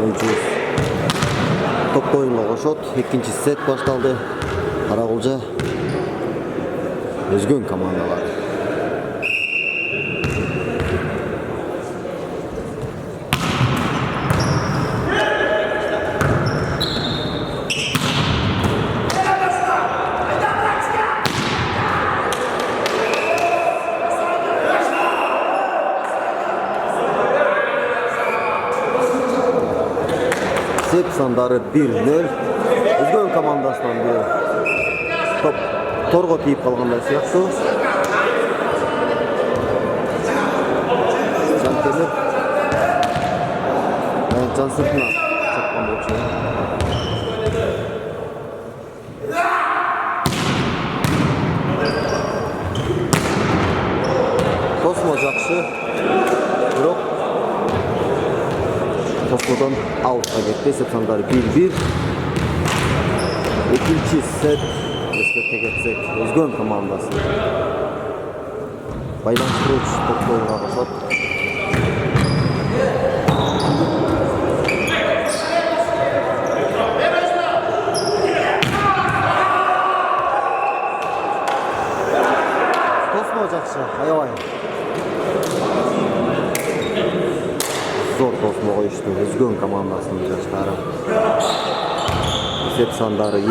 Oyuncu top oyununa koşot. İkinci set başlandı. Karagulca özgün komandalar. Set sandarı 1-0. Özgün komandasından biri top torgo tiyip kalgандай siyahtı. Cantemir can sırtına çakkan bolçu. Tosmo jakşı. Bирок Tosmo'dan out'a gitti. Set sandarı 1-1. İkinci set respete geçsek özgün komandası. Baylanıştırıcı toplu oyuna başlat. Tosmo jakşı, ayavay. Zor Tosmo koyuştu özgün komandasının jaşları. Set sandarı 2-1.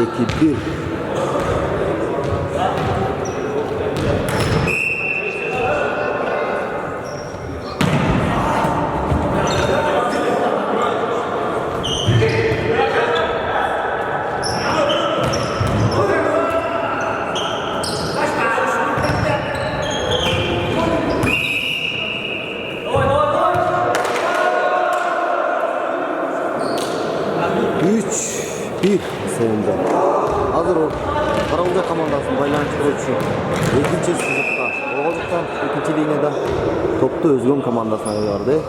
Bir sayında. Hazır o. Karagulca komandasının baylanıştırıcı. İkinci sızıkta. Oğuzluktan ikinci linyada toptu özgün komandasına verdi.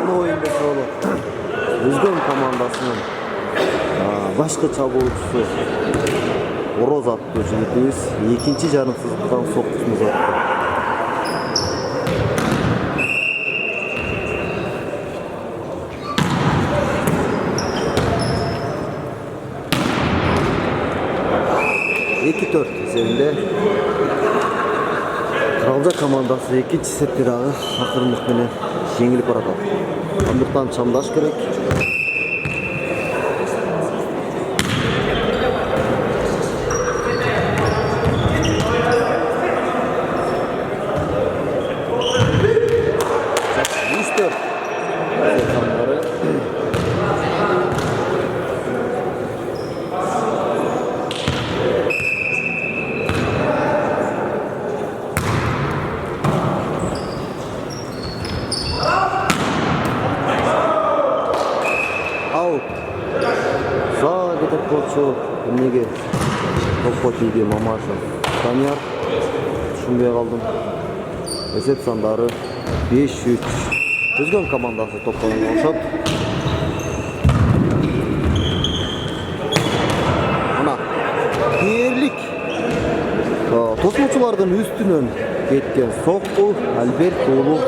Bu oyunda solu. Özgün komandasının başka çabukçusu Oroz attı jigitimiz. İkinci jarım sızıktan sokuşumuz attı. (2-4) üzerinde Karagulca komandası ikinci setleri akırınlık mene жеңилип баратат. Андыктан чамдаш керек. Koçu önüge top tiydi Mamaşov. Daniyar düşünbeye kaldım. Set sandarı 5-3. Özgün komandası toplanıyor oluşat. Ana diğerlik Tosmoçulardan üstünün ketken Sokku Albertoğlu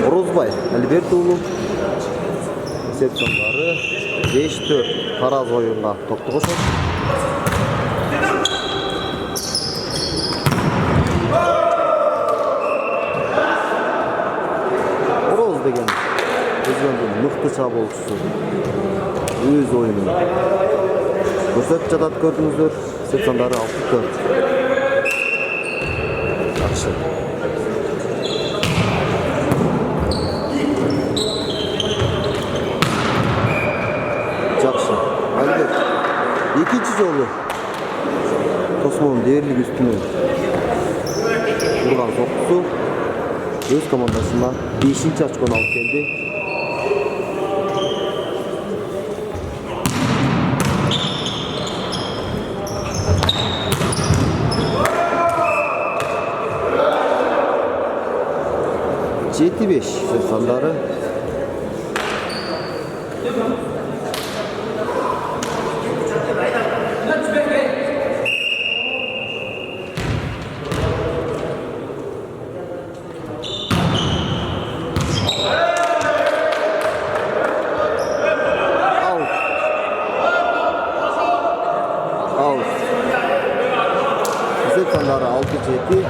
Orozbay Albertoğlu set sandarı 5-4. Taraz oyununa toplu koşun. Oroz degen özgündün mıhtı çabukçusu öz oyununu ko'rsatib жатат ko'rdingizlar. Set sandarı 6-4. Yaxshi. İkinci jolu Tosmo'nun değerli üstünü vurgan sokkusu öz komandasına 5. açkonu alıp geldi. (7-5) set sandarı 17.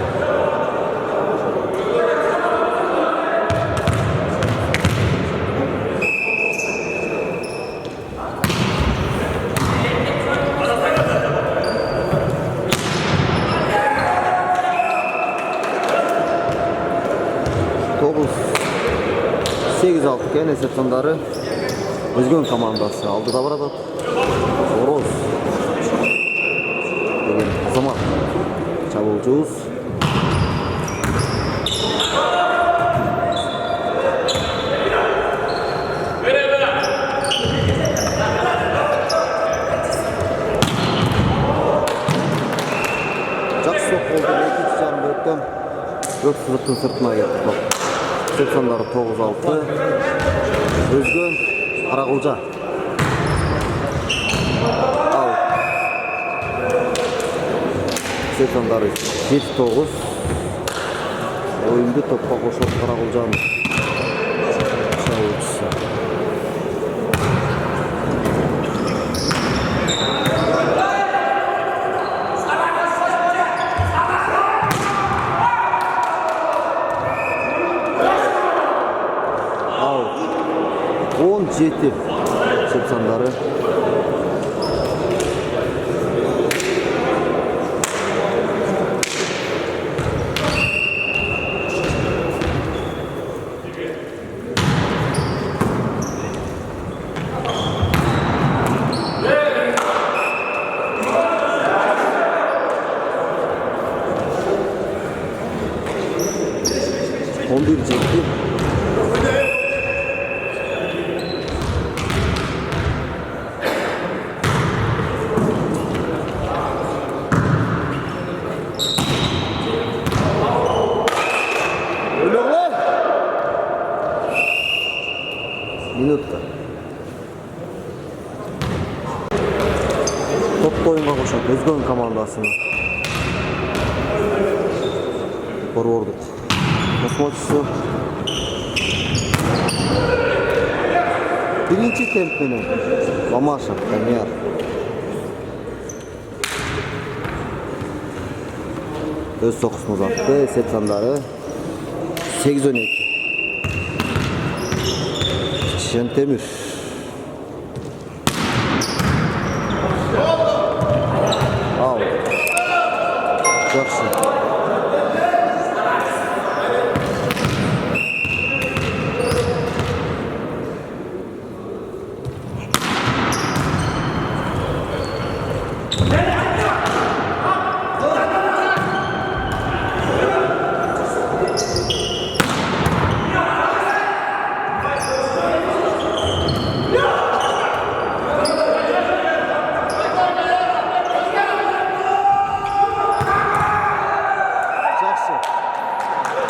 To'qqiz 8-6 ekan esep sonlari. Özgün komandası aldıda baradi. Oroz деген Азамат чабуучубуз. Жакшы топ болду. Экинчи жарым бөлүктөн 4-0 сыртына кетти. Сексондары 9-6. Özgün Каракулжа. Ал. Сексондары 7-9. Oyundu toppa koşup Каракулжанын çabуучусу. Ал. 17 сексондары. Он bir çekti. Minutta. Top oyunga koşan Özgün komandasını forwarduk. Kosmoçusu birinci temp menен Mamashев Данияр. Öz sokusunu uzattı. Set sandары 8-12. Şentemir. Al. Жақсы.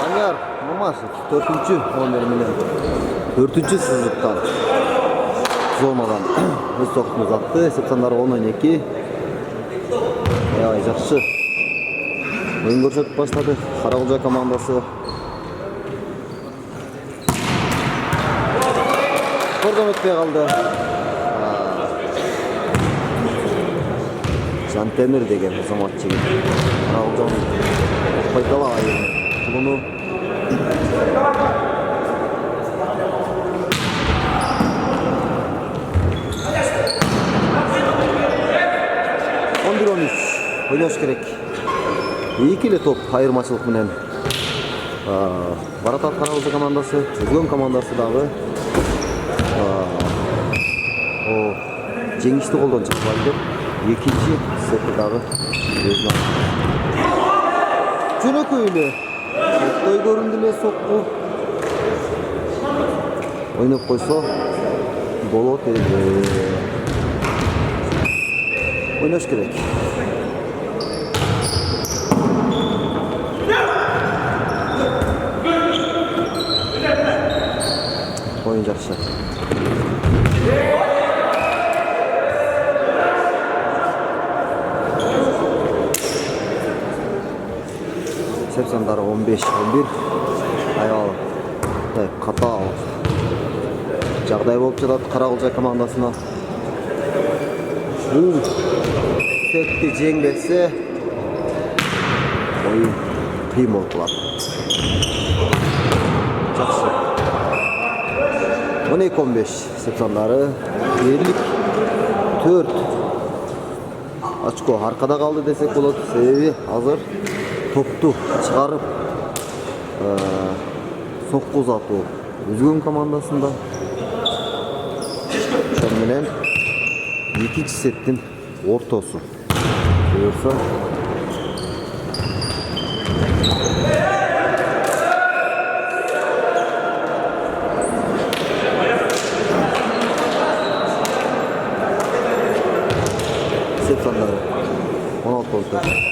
Данияр Мамашев 4-cü номер менен 4-cü sızlıktan olmadan öz sokutunu uzattı. Esep sandары 10-12. Жақсы oyun көрсөтүп баштады Каракулжа командасы. Кордон өтпөй калды. Жантемир деген Азамат жигит Каракулжанын пайдалуу айылы bunu 11-13 oynaş gerek. İkili top ayırmaçılık менен Баратат Каракулжа командасы, Özgün командасы дагы жеңишти колдон чыкпады деп экинчи сетти дагы өзүнө жөнөкөй эле той көрүндү эле сокку ойноп койсо болот эле. Oynaş gerek. Oyun жақсы. Сексондары 15-11. Аял катал жагдай болуп жатат Каракулжа командасына. Бул сетти жеңбесе oyun кыйын болуп калат. Жакшы. 12-15 эсеп сандары. Берлик 4 очко аркада калды десек болот. Себеби азыр топту чыгарып сокку узатуу өзгөн командасында. Ошон менен экинчи сеттин ортосу. Буюрса сет сандары 16-14.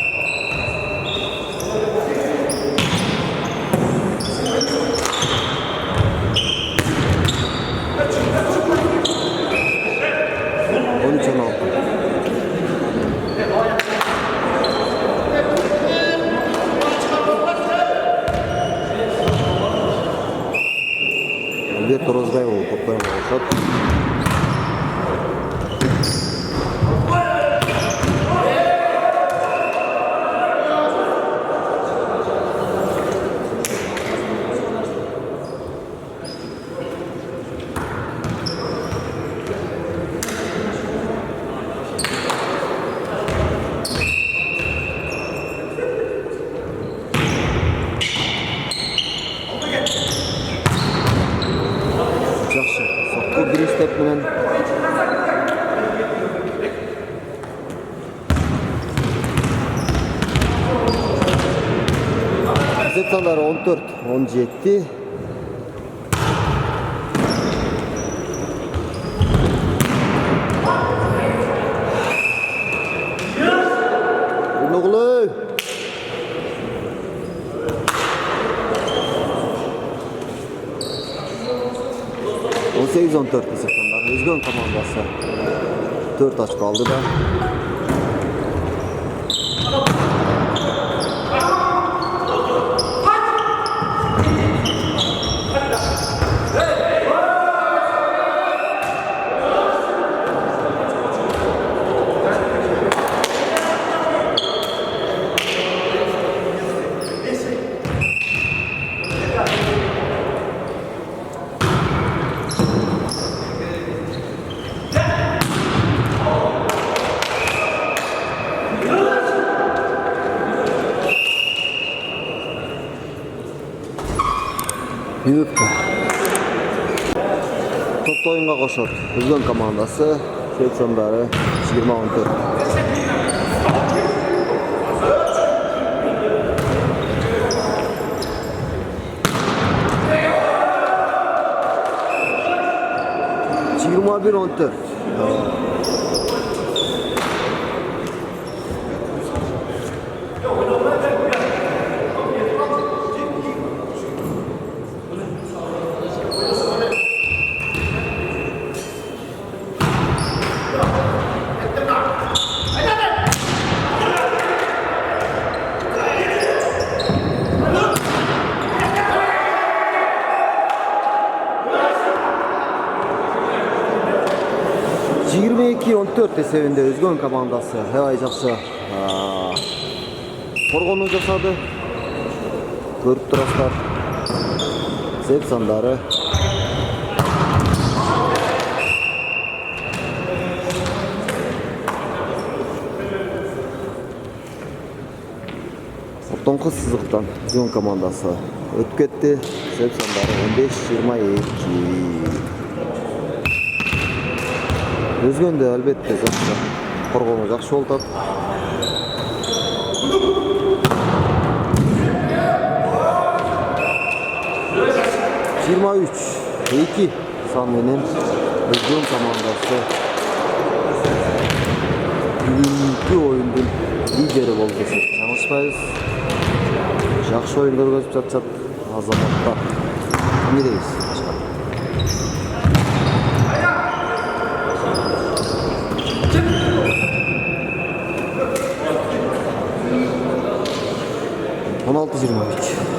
Альберто Розбаеву топтойн калышат. Жакшы. Сокку бир степ менен эсеп сандары 14-17. Нуглы 18-14 эсеп сандары. Өзгөн командасы 4 очко алды да. Минутка. Топты оюнга кошот. Өзгөн командасы эсеп сандары 20-14. эсебинде өзгөн командасы аябай жакшы коргонуу жасады. Көрүп турасыздар. Эсеп сандары 10 сызыктан өзгөн командасы өтүп кетти. Эсеп сандары 15-22. Өзгөндө албетте жакшы коргонуу жакшы болуп атат. Жыйырма үч эки сан менен өзгөн командасы бүгүнкү оюндун лидери болуп десек жаңылышпайбыз. Жакшы оюн көргөзүп жатышат азаматтар. Эмне дейсиз? 16-23.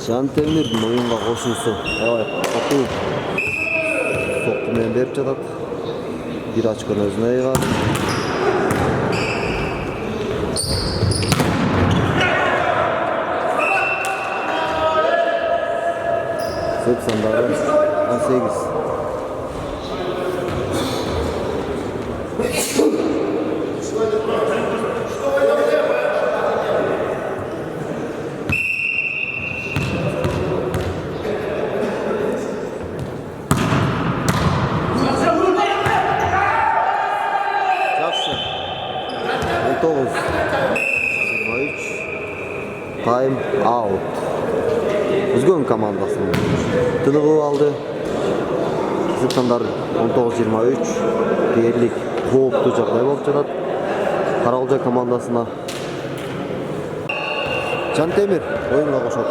Жантемирдин оюнга кошуусу аябай катуу сокку менен берип жатат. 1 очкону өзүнө ыйгат. Сеп сандары 18. Time out. Өзгөн командасынын тыныгып алды. Зыктандар 19-23 дээрлик кооптуу жагдай болуп жатат. Карагулжа командасына Жантемир оюнга кошот.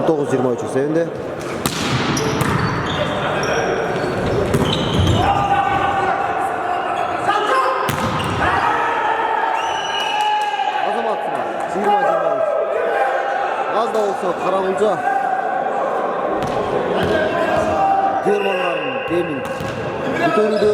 19-23 эсебинде. Az da olsa Karagulca Germanların demin көтөрүүдө.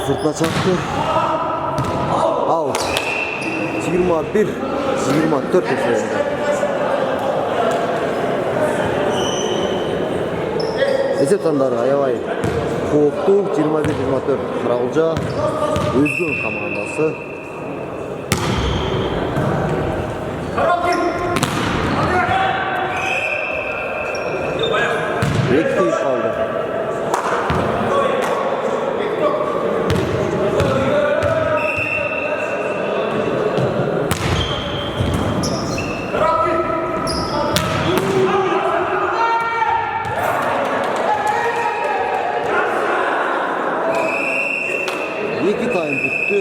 Sırtına çarptı. Out. 21-24 esasında. Esep sandары аябай кооптуу. 21-24 Карагулжа өзгөн командасы. Ekti kaldı. İki tane bitti.